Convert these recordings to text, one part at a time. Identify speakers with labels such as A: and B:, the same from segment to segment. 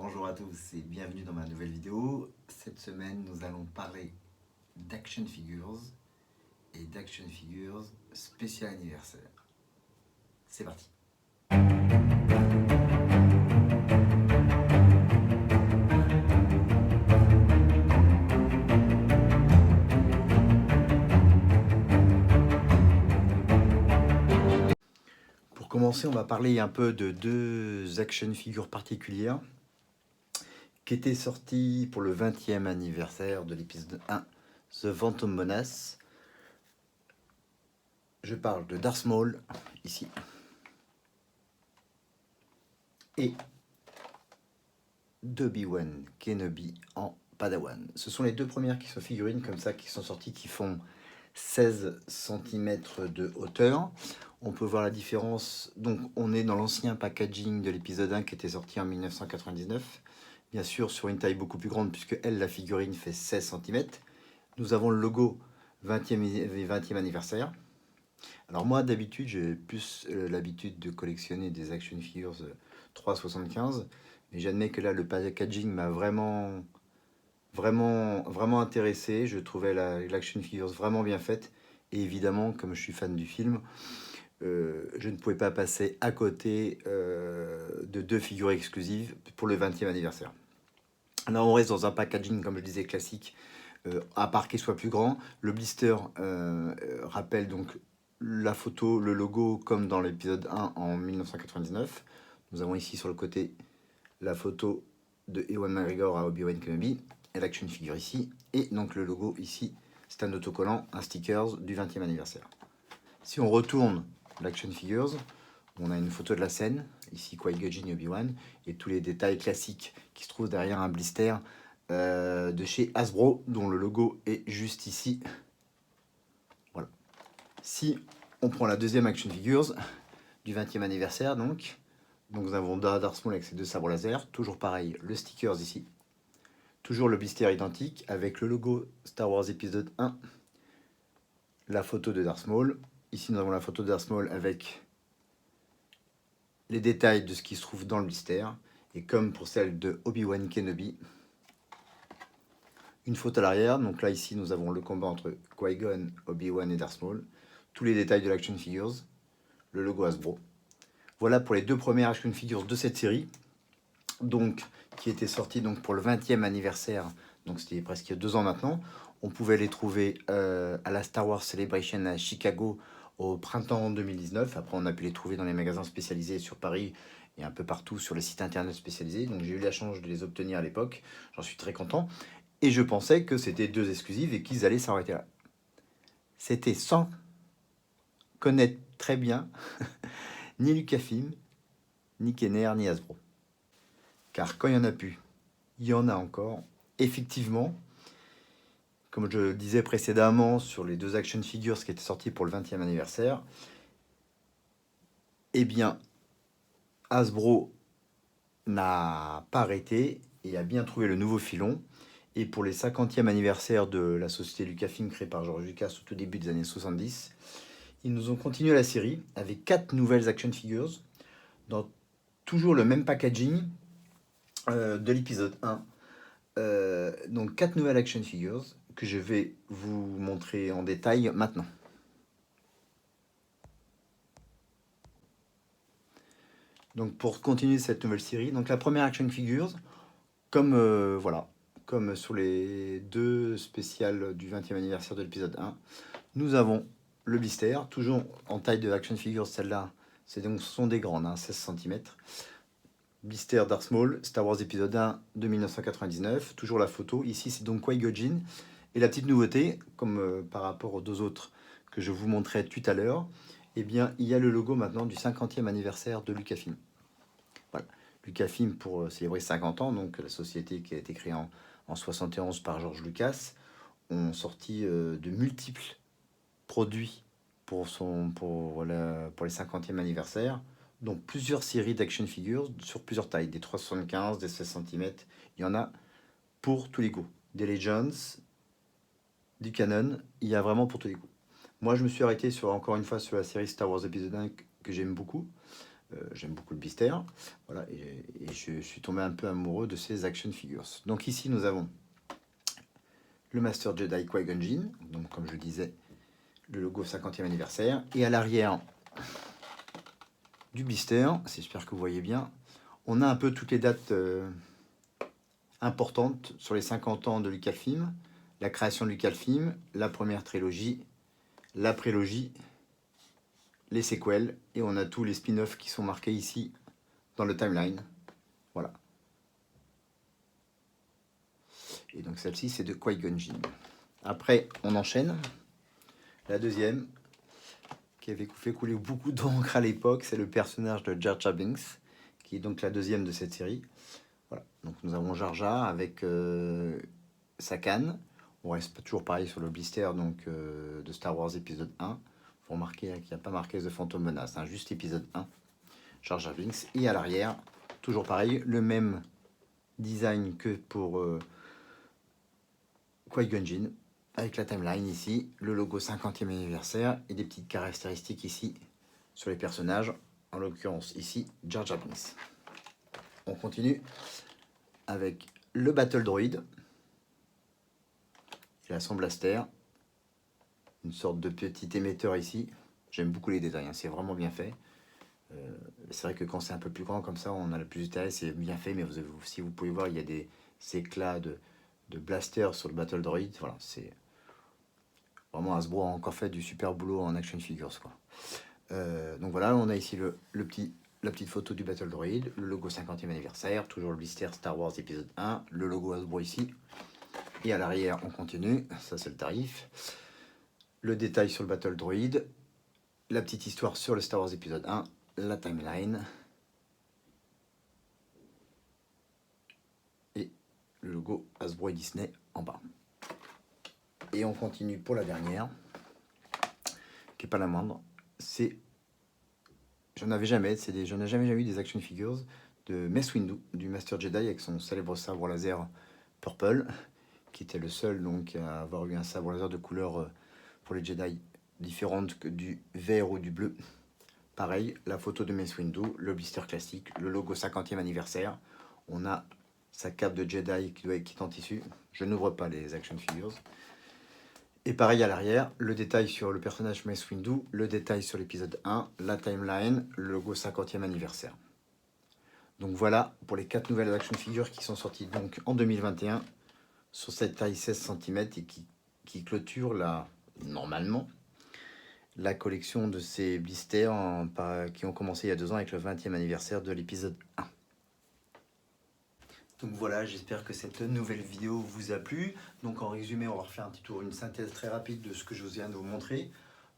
A: Bonjour à tous et bienvenue dans ma nouvelle vidéo. Cette semaine, nous allons parler d'action figures et d'action figures spécial anniversaire. C'est parti. Pour commencer, on va parler un peu de deux action figures particulières qui étaient sorties pour le 20e anniversaire de l'épisode 1, The Phantom Menace. Je parle de Darth Maul, ici, et d'Obi-Wan Kenobi en Padawan. Ce sont les deux premières qui sont figurines comme ça, qui sont sorties, qui font 16 cm de hauteur. On peut voir la différence. Donc on est dans l'ancien packaging de l'épisode 1 qui était sorti en 1999. Bien sûr sur une taille beaucoup plus grande puisque elle, la figurine, fait 16 cm. Nous avons le logo 20e anniversaire. Alors moi d'habitude j'ai plus l'habitude de collectionner des action figures 3,75. Mais j'admets que là le packaging m'a vraiment intéressé. Je trouvais l'action figures vraiment bien faite. Et évidemment, comme je suis fan du film, je ne pouvais pas passer à côté de deux figures exclusives pour le 20e anniversaire. Là, on reste dans un packaging, comme je disais, classique, à part qu'il soit plus grand. Le blister rappelle donc la photo, le logo, comme dans l'épisode 1 en 1999. Nous avons ici sur le côté la photo de Ewan McGregor à Obi-Wan Kenobi, et l'action figure ici, et donc le logo ici, c'est un autocollant, un sticker du 20e anniversaire. Si on retourne l'action figures, on a une photo de la scène, ici Qui-Gon Jinn et Obi-Wan, et tous les détails classiques qui se trouvent derrière un blister de chez Hasbro, dont le logo est juste ici. Voilà. Si on prend la deuxième action figures du 20e anniversaire, donc nous avons Darth Maul avec ses deux sabres laser, toujours pareil, le stickers ici, toujours le blister identique avec le logo Star Wars épisode 1, la photo de Darth Maul. Ici nous avons la photo de Darth Maul avec les détails de ce qui se trouve dans le blister, et comme pour celle de Obi-Wan Kenobi, une photo à l'arrière. Donc là ici nous avons le combat entre Qui-Gon, Obi-Wan et Darth Maul, tous les détails de l'action figures, le logo Hasbro. Voilà pour les deux premières action figures de cette série, donc qui était sortie donc pour le 20e anniversaire, donc c'était presque 2 ans maintenant. On pouvait les trouver à la Star Wars Celebration à Chicago au printemps 2019. Après on a pu les trouver dans les magasins spécialisés sur Paris et un peu partout sur les sites internet spécialisés. Donc j'ai eu la chance de les obtenir à l'époque, j'en suis très content. Et je pensais que c'était deux exclusives et qu'ils allaient s'arrêter là. C'était sans connaître très bien ni Lucasfilm, ni Kenner, ni Hasbro. Car quand il y en a plus, il y en a encore. Effectivement, comme je le disais précédemment sur les deux action figures qui étaient sortis pour le 20e anniversaire, eh bien, Hasbro n'a pas arrêté et a bien trouvé le nouveau filon. Et pour les 50e anniversaire de la société Lucasfilm créée par George Lucas au tout début des années 70, ils nous ont continué la série avec 4 nouvelles action figures dans toujours le même packaging de l'épisode 1. Donc 4 nouvelles action figures que je vais vous montrer en détail maintenant. Donc pour continuer cette nouvelle série, donc la première action figures, comme voilà, comme sur les deux spéciales du 20e anniversaire de l'épisode 1, nous avons le blister, toujours en taille de action figures, celle-là, ce sont des grandes, 16 cm. Blister Darth Maul, Star Wars épisode 1 de 1999, toujours la photo. Ici, c'est donc Qui-Gon Jinn. Et la petite nouveauté, comme par rapport aux deux autres que je vous montrais tout à l'heure, eh bien, il y a le logo maintenant du 50e anniversaire de Lucasfilm. Voilà. Lucasfilm pour célébrer 50 ans, donc la société qui a été créée en 71 par George Lucas, ont sorti de multiples produits pour les 50e anniversaire, donc plusieurs séries d'action figures sur plusieurs tailles, des 3,75, des 16 cm, il y en a pour tous les goûts. Des Legends, du Canon, il y a vraiment pour tous les goûts. Moi je me suis arrêté encore une fois sur la série Star Wars épisode 1 que j'aime beaucoup, J'aime beaucoup le blister. Voilà, et je suis tombé un peu amoureux de ces action figures. Donc ici, nous avons le Master Jedi Qui-Gon Jinn, donc comme je le disais, le logo 50e anniversaire. Et à l'arrière du blister, j'espère que vous voyez bien, on a un peu toutes les dates importantes sur les 50 ans de Lucasfilm, la création de Lucasfilm, la première trilogie, la prélogie, les séquelles, et on a tous les spin-offs qui sont marqués ici dans le timeline. Voilà. Et donc celle-ci, c'est de Qui-Gon Jinn. Après, on enchaîne. La deuxième, qui avait fait couler beaucoup d'encre à l'époque, c'est le personnage de Jar Jar Binks, qui est donc la deuxième de cette série. Voilà. Donc nous avons Jar Jar avec sa canne. On reste toujours pareil sur le blister donc, de Star Wars épisode 1. Il faut remarquer qu'il n'y a pas marqué The Phantom Menace, hein, juste épisode 1. Jar Jar Binks. Et à l'arrière, toujours pareil, le même design que pour Qui-Gon Jinn, avec la timeline ici, le logo 50e anniversaire et des petites caractéristiques ici sur les personnages, en l'occurrence ici Jar Jar Binks. On continue avec le Battle Droid. Il a son blaster, une sorte de petit émetteur ici. J'aime beaucoup les détails, hein, c'est vraiment bien fait. C'est vrai que quand c'est un peu plus grand comme ça, on a le plus de détails, c'est bien fait, mais si vous pouvez voir, il y a des éclats de blaster sur le Battle Droid. Voilà, c'est vraiment Hasbro a encore fait du super boulot en action figures, quoi. Donc voilà, on a ici la petite photo du Battle Droid, le logo 50e anniversaire, toujours le blister Star Wars épisode 1, le logo Hasbro ici. Et à l'arrière, on continue, ça c'est le tarif. Le détail sur le Battle Droid, la petite histoire sur le Star Wars épisode 1, la timeline. Et le logo Hasbro et Disney en bas. Et on continue pour la dernière, qui n'est pas la moindre. J'en ai jamais eu des action figures de Mace Windu, du Master Jedi avec son célèbre sabre laser purple, qui était le seul donc à avoir eu un sabre laser de couleur pour les Jedi différente que du vert ou du bleu. Pareil, la photo de Mace Windu, le blister classique, le logo 50e anniversaire. On a sa cape de Jedi qui est en tissu. Je n'ouvre pas les action figures. Et pareil à l'arrière, le détail sur le personnage Mace Windu, le détail sur l'épisode 1, la timeline, le logo 50e anniversaire. Donc voilà pour les 4 nouvelles action figures qui sont sorties donc en 2021 sur cette taille 16 cm et qui clôture normalement la collection de ces blisters qui ont commencé il y a 2 ans avec le 20e anniversaire de l'épisode 1. Donc voilà, j'espère que cette nouvelle vidéo vous a plu. Donc en résumé, on va refaire un petit tour, une synthèse très rapide de ce que je viens de vous montrer.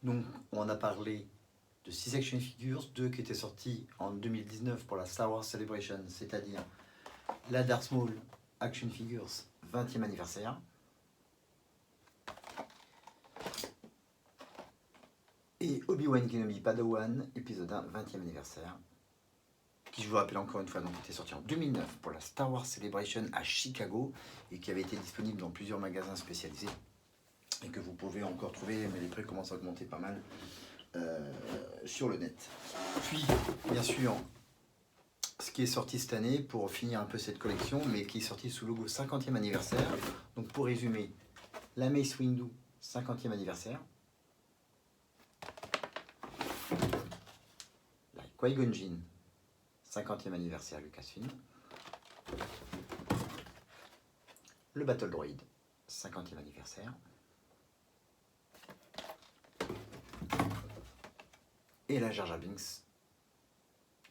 A: Donc on a parlé de 6 action figures, 2 qui étaient sortis en 2019 pour la Star Wars Celebration, c'est-à-dire la Darth Maul Action Figures 20e anniversaire, et Obi-Wan Kenobi Padawan épisode 1 20e anniversaire, qui je vous rappelle encore une fois donc était sorti en 2009 pour la Star Wars Celebration à Chicago et qui avait été disponible dans plusieurs magasins spécialisés et que vous pouvez encore trouver, mais les prix commencent à augmenter pas mal sur le net. Puis bien sûr ce qui est sorti cette année pour finir un peu cette collection, mais qui est sorti sous logo 50e anniversaire. Donc pour résumer, la Mace Windu 50e anniversaire, la Qui-Gon Jinn 50e anniversaire Lucasfilm, le Battle Droid 50e anniversaire, et la Jar Jar Binks,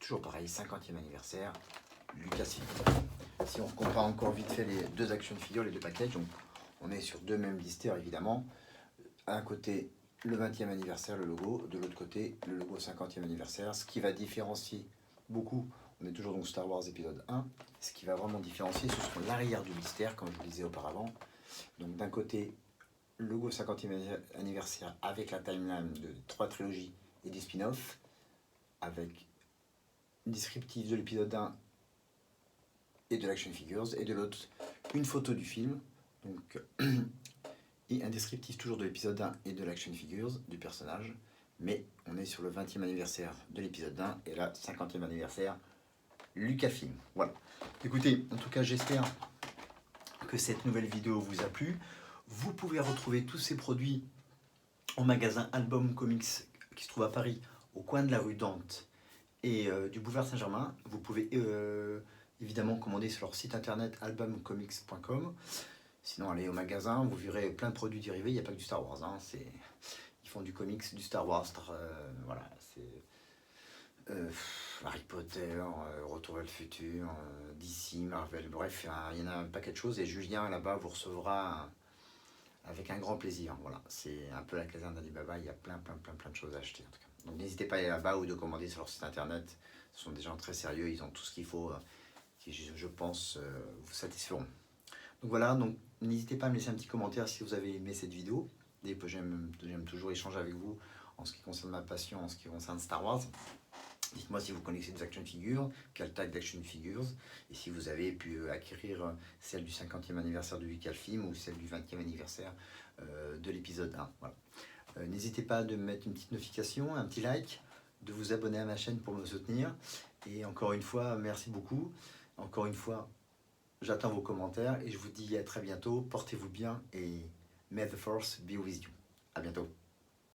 A: toujours pareil, 50e anniversaire Lucasfilm. Si on compare encore vite fait les 2 action figures, les 2 packages, donc on est sur 2 mêmes blisters évidemment. Un côté le 20e anniversaire, le logo, de l'autre côté le logo 50e anniversaire. Ce qui va différencier beaucoup, on est toujours donc Star Wars épisode 1, ce qui va vraiment différencier, ce sera l'arrière du blister, comme je vous le disais auparavant. Donc d'un côté, le logo 50e anniversaire avec la timeline de 3 trilogies et des spin-offs, avec descriptif de l'épisode 1 et de l'action figures, et de l'autre, une photo du film, donc, et un descriptif toujours de l'épisode 1 et de l'action figures, du personnage, mais on est sur le 20e anniversaire de l'épisode 1 et là, 50e anniversaire Lucasfilm. Voilà. Écoutez, en tout cas, j'espère que cette nouvelle vidéo vous a plu. Vous pouvez retrouver tous ces produits au magasin Album Comics qui se trouve à Paris, au coin de la rue Dante et du boulevard Saint-Germain. Vous pouvez évidemment commander sur leur site internet albumcomics.com. Sinon, allez au magasin, vous verrez plein de produits dérivés. Il n'y a pas que du Star Wars. Hein. Ils font du comics, du Star Wars. Voilà, c'est Harry Potter, Retour vers le futur, DC, Marvel. Bref, il y en a un paquet de choses. Et Julien, là-bas, vous recevra avec un grand plaisir. Voilà, c'est un peu la caserne d'Alibaba. Il y a plein de choses à acheter. En tout cas. Donc n'hésitez pas à aller là-bas ou de commander sur leur site internet. Ce sont des gens très sérieux. Ils ont tout ce qu'il faut qui, je pense, vous satisferont. Donc voilà, donc n'hésitez pas à me laisser un petit commentaire si vous avez aimé cette vidéo. J'aime toujours échanger avec vous en ce qui concerne ma passion, en ce qui concerne Star Wars. Dites-moi si vous connaissez des action figures, quelle taille d'action figures, et si vous avez pu acquérir celle du 50e anniversaire de Lucasfilm ou celle du 20e anniversaire de l'épisode 1. Voilà. N'hésitez pas à me mettre une petite notification, un petit like, de vous abonner à ma chaîne pour me soutenir. Et encore une fois, merci beaucoup. Encore une fois, j'attends vos commentaires et je vous dis à très bientôt. Portez-vous bien et may the force be with you. À bientôt.